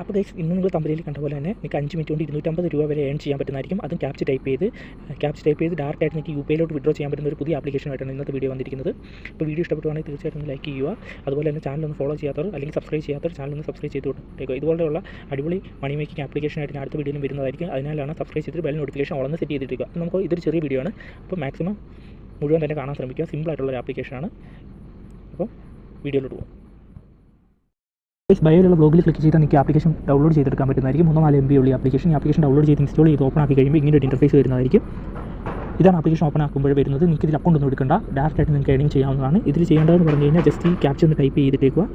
അപ്പോൾ ഗൈസ് ഇന്ന് നിങ്ങൾ തമ്പനിയിൽ കണ്ട പോലെ തന്നെ നിങ്ങൾക്ക് 5 മിനിറ്റ് കൊണ്ട് 250 രൂപ വരെ ഏൺ ചെയ്യാൻ പറ്റുന്നതായിരിക്കും. അതും ക്യാപ്ച ടൈപ്പ് ചെയ്ത് ഡയറക്റ്റ് ആയിട്ട് നിങ്ങൾക്ക് UPI-ലോട്ട് വിഡ്രോ ചെയ്യാൻ പറ്റുന്ന ഒരു പുതിയ ആപ്ലിക്കേഷനായിട്ടാണ് ഇന്നത്തെ വീഡിയോ വന്നിരിക്കുന്നത്. അപ്പോൾ വീഡിയോ ഇഷ്ടപ്പെടുവാണെങ്കിൽ തീർച്ചയായിട്ടും ലൈക്ക് ചെയ്യുക. അതുപോലെ തന്നെ ചാനൽ ഒന്ന് ഫോളോ ചെയ്യാത്തവർ അല്ലെങ്കിൽ സബ്സ്ക്രൈബ് ചെയ്യാത്തവർ ചാനൽ ഒന്ന് സബ്സ്ക്രൈബ് ചെയ്തിട്ടേക്കുക. ഇതുപോലെയുള്ള അടിപൊളി മണി മേക്കിംഗ് ആപ്ലിക്കേഷനായിട്ട് ഞാൻ അടുത്ത വീഡിയോയിൽ വരുന്നതായിരിക്കും. അതിനാലാണ് സബ്സ്ക്രൈബ് ചെയ്തിട്ട് ബെൽ നോട്ടിഫിക്കേഷൻ ഓളൊന്ന് സെറ്റ് ചെയ്തിരിക്കുക. നമുക്ക് ഇതൊരു ചെറിയ വീഡിയോ ആണ്. അപ്പോൾ മാക്സിമം മുഴുവൻ തന്നെ കാണാൻ ശ്രമിക്കുക. സിമ്പിളായിട്ടുള്ളൊരു ആപ്ലിക്കേഷനാണ്. അപ്പോൾ വീഡിയോയിലോട്ട് പോകാം. ബയോയിലുള്ള ബ്ലോഗിൽ ക്ലിക്ക് ചെയ്താൽ നിങ്ങൾക്ക് ആപ്ലിക്കേഷൻ ഡൗൺലോഡ് ചെയ്തെടുക്കാൻ പറ്റുന്നതായിരിക്കും. 3-4 MB ഉള്ള ആപ്ലിക്കേഷൻ. ഈ ആപ്ലിക്കേഷൻ ഡൗൺലോഡ് ചെയ്ത് ഇൻസ്റ്റാൾ ചെയ്ത് ഓപ്പൺ ആക്കി കഴിയുമ്പോൾ ഇങ്ങനെ ഒരു ഇൻ്റർഫേസ് വരുന്നതായിരിക്കും. ഇതാണ് ആപ്ലിക്കേഷൻ ഓപ്പൺ ആക്കുമ്പോൾ വരുന്നത്. നിങ്ങൾക്ക് ഇതിൽ അക്കൗണ്ട് ഒന്നും എടുക്കേണ്ട, ഡയറക്റ്റായിട്ട് നിങ്ങൾക്ക് ഏണിംഗ് ചെയ്യാവുന്നതാണ്. ഇതിൽ ചെയ്യേണ്ടതെന്ന് പറഞ്ഞു കഴിഞ്ഞാൽ ജസ്റ്റ് ഈ ക്യാപ്ച ഒന്ന് ടൈപ്പ് ചെയ്തിട്ടേക്കുക.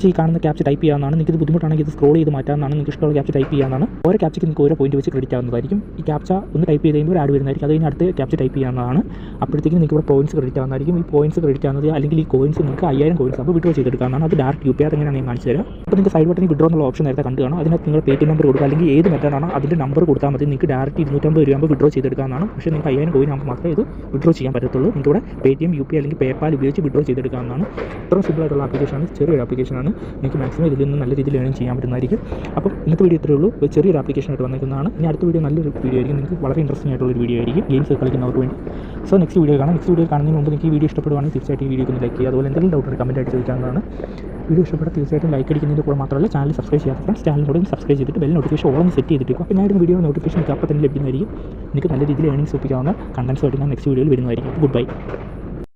ഈ കാണുന്ന ക്യാപ്ച ടൈപ്പ് ചെയ്യാവുന്നതാണ്. നിങ്ങൾക്ക് ഇത് ബുദ്ധിമുട്ടാണെങ്കിൽ ഇത് സ്ക്രോൾ ചെയ്ത് മാറ്റാവുന്നതാണ്. നിങ്ങൾക്ക് ഇഷ്ടമുള്ള ക്യാപ്ച ടൈപ്പ് ചെയ്യാവുന്നതാണ്. ഓരോ ക്യാപ്ചയ്ക്ക് നിങ്ങൾക്ക് ഓരോ പോയിന്റ് വെച്ച് ക്രെഡിറ്റ് ആവുന്നതായിരിക്കും. ഈ ക്യാപ്ച ഒന്ന് ടൈപ്പ് ചെയ്ത് കഴിയുമ്പോൾ ഒരു ആഡ് വരുന്നതായിരിക്കും. അത് കഴിഞ്ഞ് അടുത്ത് ക്യാപ്ച ടൈപ്പ് ചെയ്യാവുന്നതാണ്. അപ്പോഴത്തേക്കും നിങ്ങൾക്ക് ഇവിടെ പോയിന്റ്സ് ക്രെഡിറ്റ് ആവുന്നതായിരിക്കും. ഈ പോയിന്റ്സ് ക്രെഡിറ്റ് ആവുന്നത് അല്ലെങ്കിൽ ഈ കോയിൻസ് നിങ്ങൾക്ക് 5000 കോയിൻസ് അപ്പോൾ വിഡ്രോ ചെയ്തെടുക്കാവുന്നതാണ്. അത് ഡയറക്റ്റ് UPI അതെങ്ങനെയാണ് ഞാൻ കാണിച്ചു തരാം. അപ്പോൾ നിങ്ങൾക്ക് സൈഡ് ബട്ടണിൽ വിഡ്രോ എന്നുള്ള ഓപ്ഷൻ നേരത്തെ കണ്ടു കാണാം. അതിനകത്ത് നിങ്ങൾ പേടിഎം നമ്പർ കൊടുക്കുക, അല്ലെങ്കിൽ ഏത് മെത്തേഡാണോ അതിൻ്റെ നമ്പർ കൊടുത്താൽ മതി. നിങ്ങൾക്ക് ഡയറക്റ്റ് 250 രൂപ വിഡ്രോ ചെയ്തെടുക്കാവുന്നതാണ്. പക്ഷേ നിങ്ങൾക്ക് 5000 കോയിൻ ആകുമ്പോൾ മാത്രമേ ഇത് വിഡ്രോ ചെയ്യാൻ പറ്റത്തുള്ളൂ. നിങ്ങൾക്ക് ഇവിടെ പേടിഎം, UPI അല്ലെങ്കിൽ പേപ്പാൽ ഉപയോഗിച്ച് വിഡ്രോ ചെയ്തെടുക്കാവുന്നതാണ്. ഇത്രയും സിമ്പിളായിട്ടുള്ള ആപ്ലിക്കേഷനാണ്. ചെറിയൊരു ആപ്ലിക്കേഷനാണ്. നിങ്ങൾക്ക് മാക്സിമം ഇതിൽ നിന്ന് നല്ല രീതിയിൽ ഏണിംഗ് ചെയ്യാൻ പറ്റുന്നതായിരിക്കും. അപ്പോൾ ഇന്നത്തെ വീഡിയോ ഇത്രയേ ഉള്ളൂ. ചെറിയൊരു ആപ്ലിക്കേഷനായിട്ട് വന്നിരിക്കുന്നതാണ്. ഇനി അടുത്ത വീഡിയോ നല്ലൊരു വീഡിയോ ആയിരിക്കും. നിങ്ങൾക്ക് വളരെ ഇൻട്രസ്റ്റിംഗ് ആയിട്ടുള്ളൊരു വീഡിയോ ആയിരിക്കും, ഗെയിംസ് കളിക്കുന്നവർക്ക് വേണ്ടി. സോ നെക്സ്റ്റ് വീഡിയോ കാണാം. നെക്സ്റ്റ് വീഡിയോ കാണുന്നതിന് മുമ്പ് നിങ്ങൾക്ക് ഈ വീഡിയോ ഇഷ്ടപ്പെടുവാണെങ്കിൽ തീർച്ചയായിട്ടും ഈ വീഡിയോ ഒന്ന് ലൈക്ക് ചെയ്യുക. അതുപോലെ എന്തെങ്കിലും ഡൗട്ട് കമൻറ്റ് ആയിട്ട് ചോദിക്കാവുന്നതാണ്. വീഡിയോ ഇഷ്ടപ്പെട്ടാൽ തീർച്ചയായിട്ടും ലൈക്ക് അടിക്കുന്നതിൻ്റെ കൂടെ മാത്രമല്ല ചാനൽ സബ്സ്ക്രൈബ് ചെയ്യാത്ത ഫ്രണ്ട്സ് ചാനലിനോട് സബ്സ്ക്രൈബ് ചെയ്തിട്ട് ബെൽ നോട്ടിഫിക്കേഷൻ ഓളം സെറ്റ് ചെയ്തിട്ട് അപ്പോൾ ഞാൻ വീഡിയോ നോട്ടിഫിക്കേഷൻ അപ്പോൾ തന്നെ ലഭിക്കുന്നതായിരിക്കും. നിങ്ങൾക്ക് നല്ല രീതിയിൽ ഏണിംഗ്സ് ഒപ്പിക്കാവുന്ന കണ്ടൻസുമായിട്ട് ഞാൻ നെക്സ്റ്റ് വീഡിയോയിൽ വരുന്നതായിരിക്കും. Good bye.